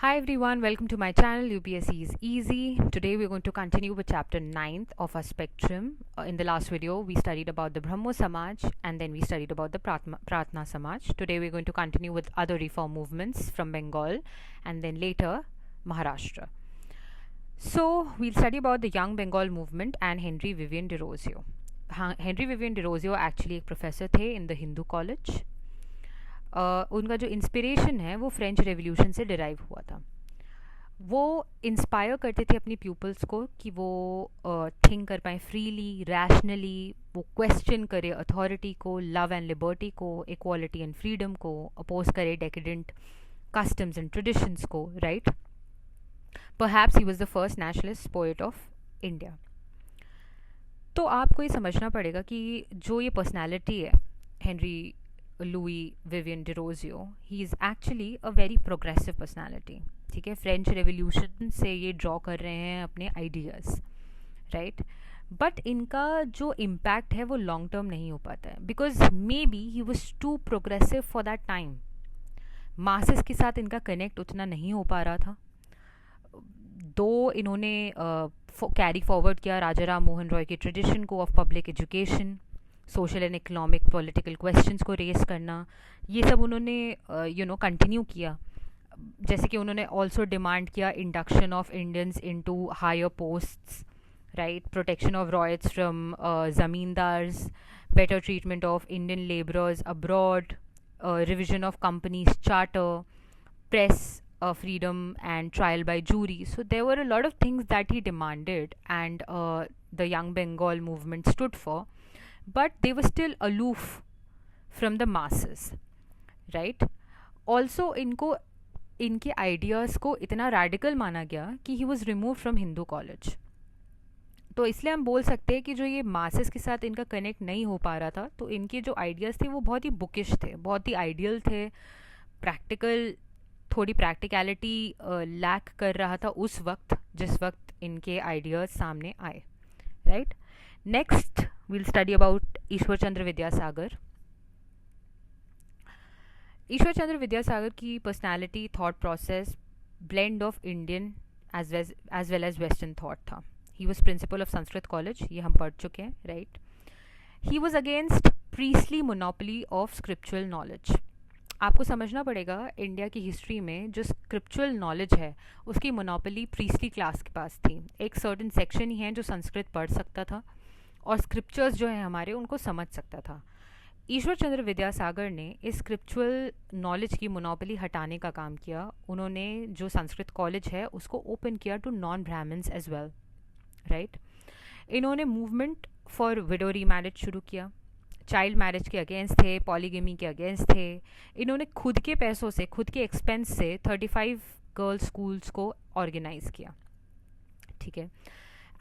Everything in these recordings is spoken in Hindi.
Hi everyone, welcome to my channel UPSC is Easy. Today we're going to continue with chapter 9th of our spectrum. In the last video we studied about the Brahmo Samaj and then we studied about the Pratna Samaj. Today we're going to continue with other reform movements from Bengal and then later Maharashtra. So we'll study about the Young Bengal movement and Henry Vivian de Rosio. Henry Vivian de Rosio actually एक प्रोफेसर थे इन द हिंदू कॉलेज. उनका जो इंस्पिरेशन है वो फ्रेंच रेवोल्यूशन से डिराइव हुआ था. वो इंस्पायर करते थे अपनी प्यूपल्स को कि वो थिंक कर पाएँ फ्रीली, रैशनली, वो क्वेश्चन करे अथॉरिटी को, लव एंड लिबर्टी को, इक्वालिटी एंड फ्रीडम को, अपोज करे डेकेडेंट कस्टम्स एंड ट्रेडिशंस को, right. Perhaps he was the first nationalist poet of India. तो आपको ये समझना पड़ेगा कि जो ये पर्सनैलिटी है Henry Louis Vivian de Rosio, he is actually a very progressive personality. ठीक है, फ्रेंच रेवोल्यूशन से ये ड्रॉ कर रहे हैं अपने आइडियाज़, राइट. बट इनका जो इम्पैक्ट है वो लॉन्ग टर्म नहीं हो पाता है because may be he was too progressive for that time. Masses के साथ इनका कनेक्ट उतना नहीं हो पा रहा था. दो इन्होंने कैरी फॉरवर्ड किया राजा राम मोहन रॉय के ट्रेडिशन को of public education, social and economic political questions को रेस करना, ये सब उन्होंने कंटिन्यू किया. जैसे कि उन्होंने ऑल्सो डिमांड किया induction of Indians into higher posts, right, protection of ryots from zamindars, better treatment of Indian labourers abroad, revision of company's charter, press freedom and trial by jury. So there were a lot of things that he demanded and the Young Bengal movement stood for, but they were still aloof from the masses, right. Also इनके आइडियाज़ को इतना रैडिकल माना गया कि he was remove from Hindu college. तो इसलिए हम बोल सकते हैं कि जो ये मासेस के साथ इनका कनेक्ट नहीं हो पा रहा था, तो इनके जो आइडियाज़ थे वो बहुत ही बुकिश थे, बहुत ही आइडियल थे, प्रैक्टिकल, थोड़ी प्रैक्टिकलिटी लैक कर रहा था उस वक्त जिस वक्त इनके आइडियाज़ सामने आए, right. Next we'll study about Ishwar Chandra Vidyasagar. Ishwar Chandra Vidyasagar की personality, thought process blend of Indian as well as western thought था. He was principal of Sanskrit college, ये हम पढ़ चुके हैं, right. He was against priestly monopoly of scriptural knowledge. आपको समझना पड़ेगा इंडिया की हिस्ट्री में जो स्क्रिप्चुअल नॉलेज है उसकी मोनोपोली प्रीस्टली क्लास के पास थी. एक सर्टेन सेक्शन ही है जो संस्कृत पढ़ सकता था और स्क्रिप्चर्स जो है हमारे उनको समझ सकता था. ईश्वर चंद्र विद्यासागर ने इस स्क्रिप्चुअल नॉलेज की मोनोपोली हटाने का काम किया. उन्होंने जो संस्कृत कॉलेज है उसको ओपन किया to non Brahmins as well, right. इन्होंने मूवमेंट फॉर विडो रीमैरिज शुरू किया, चाइल्ड मैरिज के अगेंस्ट थे, पॉलीगेमी के अगेंस्ट थे. इन्होंने खुद के पैसों से, खुद के एक्सपेंस से 35 गर्ल्स स्कूल्स को ऑर्गेनाइज किया, ठीक है.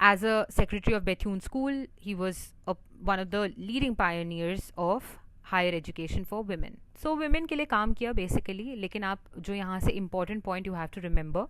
As a secretary of Bethune school he was one of the leading pioneers of higher education for women. So women के लिए काम किया बेसिकली. लेकिन आप जो यहाँ से important point you have to remember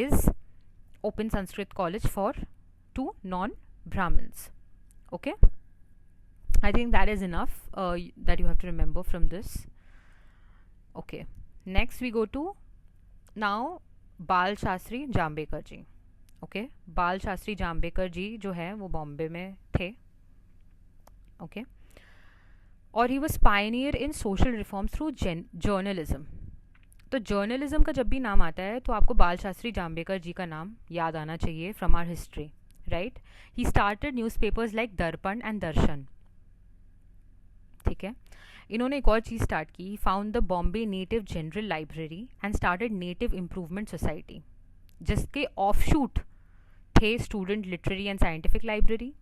is open Sanskrit college for to non Brahmins. Okay, I think that is enough that you have to remember from this. Okay, next we go to now बाल शास्त्री जाम्बेकर जी. ओके, बाल शास्त्री जाम्बेकर जी जो है वो बॉम्बे में थे, ओके. और he was Pioneer in social reforms through journalism. तो जर्नलिज्म का जब भी नाम आता है तो आपको बाल शास्त्री जाम्बेकर जी का नाम याद आना चाहिए from our history, right. He started newspapers like Darpan and Darshan, ठीक है. इन्होंने एक और चीज़ स्टार्ट की, found the Bombay native general library and started native improvement society, जिसके ऑफशूट थे student literary and scientific library.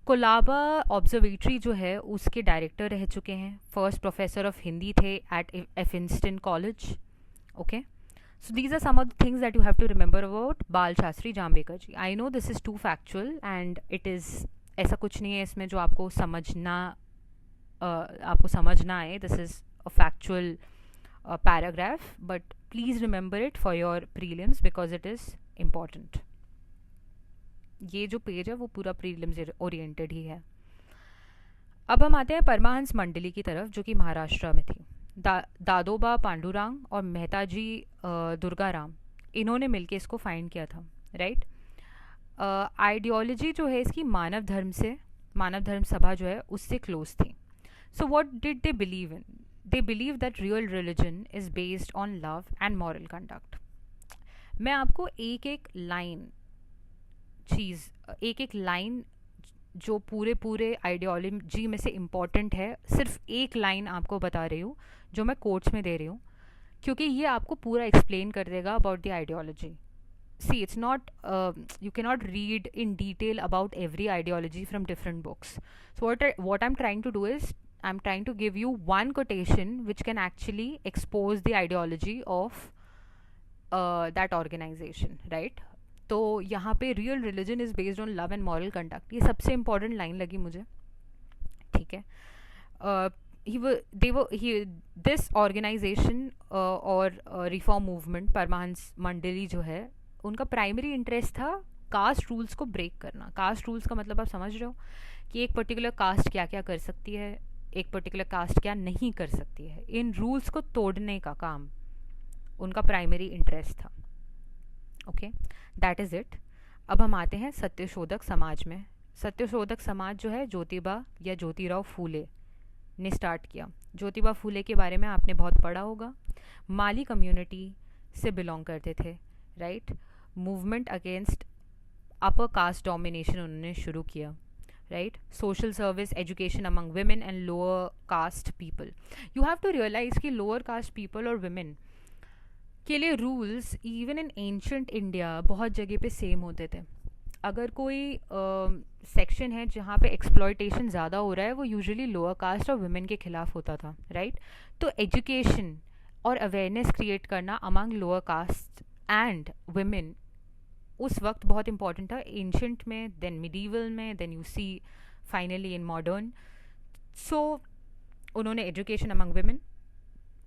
Colaba observatory जो है उसके डायरेक्टर रह चुके हैं. फर्स्ट प्रोफेसर ऑफ हिंदी थे at Elphinstone college, okay. So these are some of the things that you have to remember about Bal Shastri Jambhekar ji. I know this is too factual and it is, ऐसा कुछ नहीं है इसमें जो आपको समझ ना आए. This is a factual paragraph, but please remember it for your prelims because it is important. ये जो पेज है वो पूरा प्रीलिम्स ओरिएंटेड ही है. अब हम आते हैं परमाहंस मंडली की तरफ जो कि महाराष्ट्र में थी. दादोबा पांडुरंग और मेहताजी दुर्गाराम, इन्होंने मिलके इसको फाइंड किया था, राइट। आइडियोलॉजी जो है इसकी मानव धर्म सभा जो है उससे क्लोज थी. So what did they believe in? They believe that real religion is based on love and moral conduct. मैं आपको एक एक लाइन जो पूरे आइडियोलॉजी में से इम्पॉर्टेंट है, सिर्फ एक लाइन आपको बता रही हूँ जो मैं कोट्स में दे रही हूँ, क्योंकि ये आपको पूरा एक्सप्लेन कर देगा about the ideology. See, it's not you cannot read in detail about every ideology from different books. So what I'm trying to do is I'm trying to give you one quotation which can actually expose the ideology of that organization, right? तो यहाँ पे real religion is based on love and moral conduct, ये सबसे important line लगी मुझे, ठीक है. This organization और reform movement, परमाहंस मंडली जो है, उनका प्राइमरी इंटरेस्ट था कास्ट रूल्स को ब्रेक करना. कास्ट रूल्स का मतलब आप समझ रहे हो कि एक पर्टिकुलर कास्ट क्या क्या कर सकती है, एक पर्टिकुलर कास्ट क्या नहीं कर सकती है. इन रूल्स को तोड़ने का काम उनका प्राइमरी इंटरेस्ट था. Okay, that is it. अब हम आते हैं सत्यशोधक समाज में. सत्यशोधक समाज जो है ज्योतिबा या ज्योतिराव फूले ने स्टार्ट किया. ज्योतिबा फूले के बारे में आपने बहुत पढ़ा होगा. माली कम्युनिटी से बिलोंग करते थे, right. Movement against upper caste domination उन्होंने शुरू किया, right. Social service, education among women and lower caste people. You have to realise कि लोअर कास्ट पीपल और women के लिए rules even in ancient India बहुत जगह पे सेम होते थे. अगर कोई सेक्शन है जहाँ पे एक्सप्लॉयटेशन ज़्यादा हो रहा है, वो यूजुअली लोअर कास्ट और वुमेन के खिलाफ होता था, राइट. तो एजुकेशन और अवेयरनेस क्रिएट करना among lower caste and women उस वक्त बहुत इंपॉर्टेंट था. एंशंट में, देन मिडीवल में, then you see finally in modern. So उन्होंने एजुकेशन अमंग वुमेन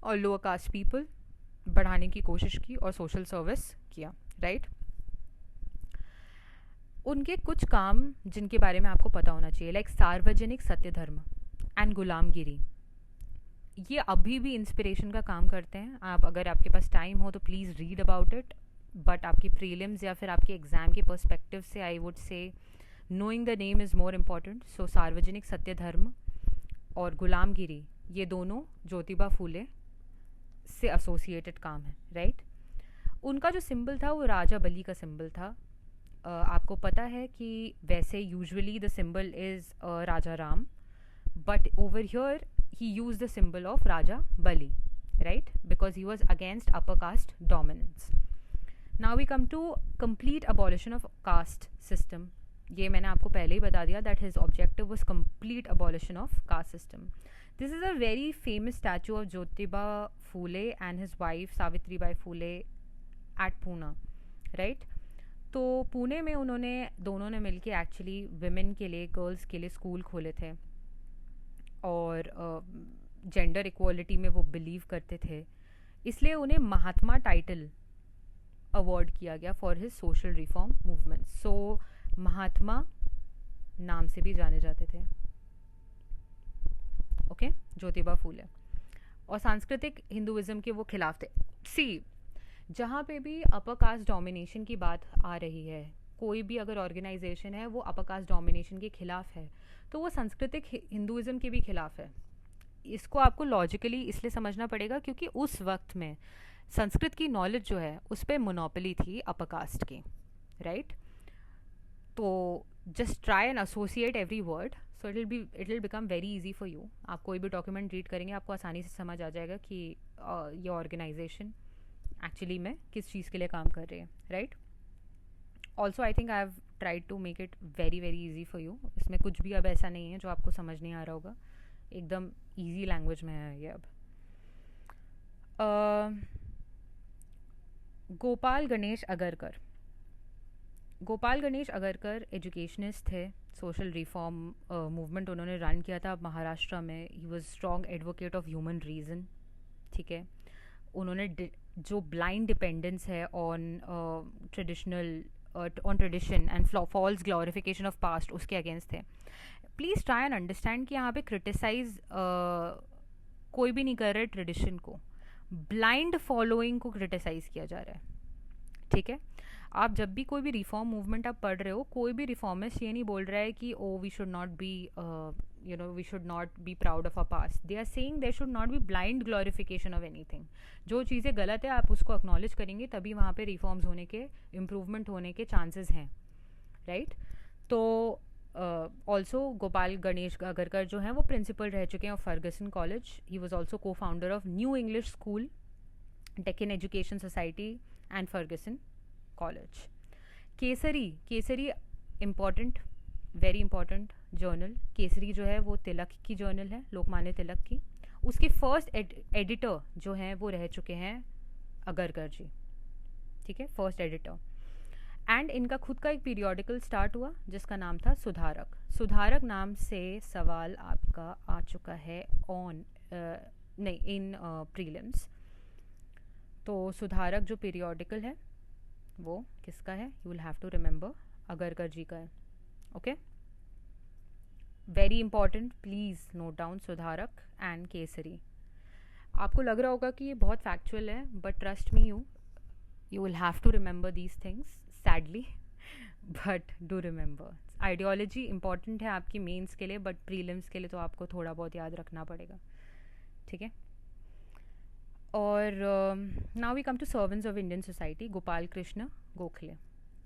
और लोअर कास्ट पीपल बढ़ाने की कोशिश की और सोशल सर्विस किया, राइट. उनके कुछ काम जिनके बारे में आपको पता होना चाहिए, लाइक सार्वजनिक सत्य धर्म एंड गुलामगिरी, ये अभी भी इंस्पिरेशन का काम करते हैं. आप अगर आपके पास टाइम हो तो please read about it. But आपकी प्रीलिम्स या फिर आपके एग्ज़ाम के पर्सपेक्टिव से I would say knowing the name is more important. So Sarvajanik Satya धर्म और गुलामगिरी, ये दोनों ज्योतिबा फूले से एसोसिएटेड काम है, राइट. उनका जो सिंबल था वो राजा बली का सिंबल था. आपको पता है कि वैसे usually the symbol is Raja Ram, but over here he used the symbol of Raja Bali, right, because he was against upper caste dominance. Now we come to complete abolition of caste system. ये मैंने आपको पहले ही बता दिया that his objective was complete abolition of caste system. This is a very famous statue of Jyotiba Phule and his wife Savitribai Phule at Pune, right. तो पुणे में उन्होंने दोनों ने मिलके एक्चुअली women के लिए, गर्ल्स के लिए स्कूल खोले थे और जेंडर इक्वालिटी में वो बिलीव करते थे. इसलिए उन्हें महात्मा टाइटल अवार्ड किया गया for his social reform movement. So Mahatma नाम से भी जाने जाते थे, ओके, ज्योतिबा फूले. और सांस्कृतिक हिंदुइज्म के वो खिलाफ थे. सी, जहाँ पे भी अपर कास्ट डोमिनेशन की बात आ रही है, कोई भी अगर ऑर्गेनाइजेशन है वो अपर कास्ट डोमिनेशन के खिलाफ है, तो वो सांस्कृतिक हिंदुइज्म के भी खिलाफ है. इसको आपको लॉजिकली इसलिए समझना पड़ेगा क्योंकि उस वक्त में संस्कृत की नॉलेज जो है उस पर मोनोपोली थी अपर कास्ट की, राइट. तो just try and associate every word, so it will become very easy for you. आप कोई भी डॉक्यूमेंट रीड करेंगे आपको आसानी से समझ आ जाएगा कि ये ऑर्गेनाइजेशन एक्चुअली में किस चीज़ के लिए काम कर रही है, right. Also I think I have tried to make it very very easy for you. इसमें कुछ भी अब ऐसा नहीं है जो आपको समझ नहीं आ रहा होगा, एकदम ईजी लैंग्वेज में है ये. अब गोपाल गणेश अगरकर. गोपाल गणेश अगरकर एजुकेशनिस्ट थे. सोशल रिफॉर्म मूवमेंट उन्होंने रन किया था महाराष्ट्र में. He was strong advocate of human reason, ठीक है. उन्होंने जो ब्लाइंड डिपेंडेंस है on tradition and false glorification of past, उसके अगेंस्ट थे. प्लीज़ ट्राई एंड अंडरस्टैंड कि यहाँ पे क्रिटिसाइज कोई भी नहीं कर रहा है ट्रेडिशन को, ब्लाइंड फॉलोइंग को क्रिटिसाइज किया जा रहा है, ठीक है। आप जब भी कोई भी रिफॉर्म मूवमेंट आप पढ़ रहे हो, कोई भी रिफॉर्मिस्ट ये नहीं बोल रहा है कि oh we should not be we should not be proud of a past. They are saying there should not be blind glorification of anything. जो चीज़ें गलत है आप उसको एक्नॉलेज करेंगे, तभी वहाँ पे रिफॉर्म्स होने के, इम्प्रूवमेंट होने के चांसेस हैं, राइट। तो ऑल्सो गोपाल गणेश अगरकर जो हैं वो प्रिंसिपल रह चुके हैं of Fergusson college. He was also cofounder of New English school, Deccan education society and Fergusson college. Kesari important, very important journal. Kesari जो है वो तिलक की जर्नल है, लोकमान्य तिलक की। उसके फर्स्ट एडिटर जो हैं वो रह चुके हैं अगरकर जी, ठीक है, फर्स्ट एडिटर। एंड इनका खुद का एक पीरियोडिकल स्टार्ट हुआ जिसका नाम था सुधारक। सुधारक नाम से सवाल आपका आ चुका है ऑन नहीं इन प्रीलिम्स। तो सुधारक जो पीरियोडिकल है वो किसका है, you will have to remember, Agarkar ji का है, okay. Very important, please note down Sudharak and Kesari. आपको लग रहा होगा कि ये बहुत फैक्चुअल है, but trust me, you will have to remember these things sadly but do remember. Ideology important है आपकी मेंस के लिए, बट प्रीलिम्स के लिए तो आपको थोड़ा बहुत याद रखना पड़ेगा, ठीक है। और now we come to servants of Indian society. Gopal Krishna Gokhale,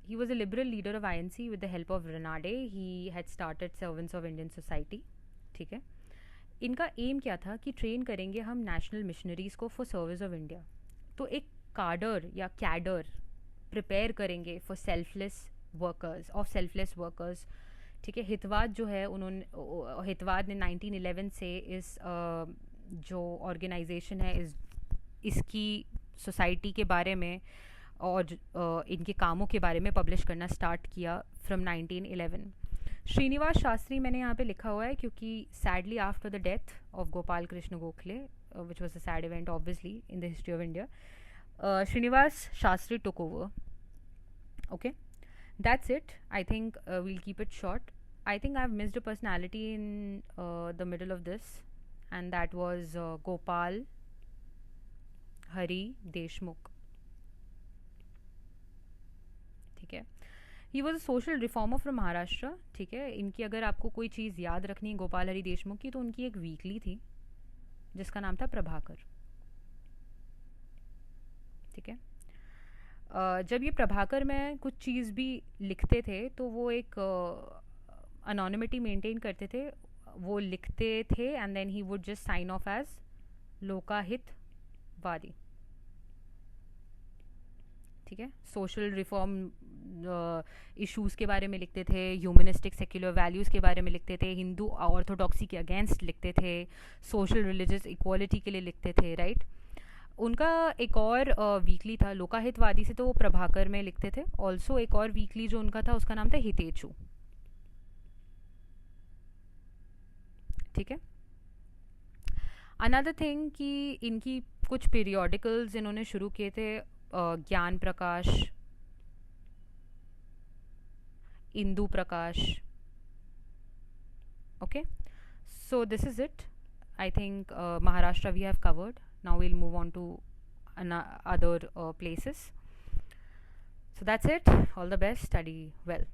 he was a liberal leader of INC with the help of Ranade. He had started servants of Indian society, ठीक है। इनका एम क्या था कि ट्रेन करेंगे हम नेशनल मिशनरीज़ को फॉर सर्विस ऑफ इंडिया। तो एक कार्डर या कैडर प्रिपेयर करेंगे फॉर सेल्फलेस वर्कर्स, ठीक है। हितवाद जो है उन्होंने, हितवाद ने 1911 से इस जो ऑर्गेनाइजेशन है इसकी सोसाइटी के बारे में और इनके कामों के बारे में पब्लिश करना स्टार्ट किया फ्रॉम 1911। श्रीनिवास शास्त्री मैंने यहाँ पे लिखा हुआ है क्योंकि sadly after the death of Gopal Krishna Gokhale, which was a sad event obviously in the history of India, Srinivas Shastri took over. Okay, that's it. I think we'll keep it short. I think I've missed a personality in the middle of this, and that was Gopal Hari Deshmukh. ठीक है, he was a social reformer from Maharashtra. ठीक है, इनकी अगर आपको कोई चीज़ याद रखनी है गोपाल हरी देशमुख की, तो उनकी एक वीकली थी जिसका नाम था प्रभाकर, ठीक है। जब ये प्रभाकर में कुछ चीज़ भी लिखते थे तो वो एक अनोनिमिटी मेंटेन करते थे, वो लिखते थे and then he would just sign off as Lokahitwadi, ठीक है। सोशल रिफॉर्म इश्यूज़ के बारे में लिखते थे, ह्यूमनिस्टिक सेक्युलर वैल्यूज़ के बारे में लिखते थे, हिंदू ऑर्थोडॉक्सी के अगेंस्ट लिखते थे, सोशल रिलीजियस इक्वालिटी के लिए लिखते थे, राइट। उनका एक और वीकली था लोकाहितवादी से, तो वो प्रभाकर में लिखते थे। ऑल्सो एक और वीकली जो उनका था उसका नाम था हितेचु, ठीक है। अनदर थिंग कि इनकी कुछ पीरियोडिकल्स इन्होंने शुरू किए थे, Gyan Prakash, Indu Prakash, okay. So this is it. I think Maharashtra we have covered. Now we'll move on to other places. So that's it. All the best. Study well.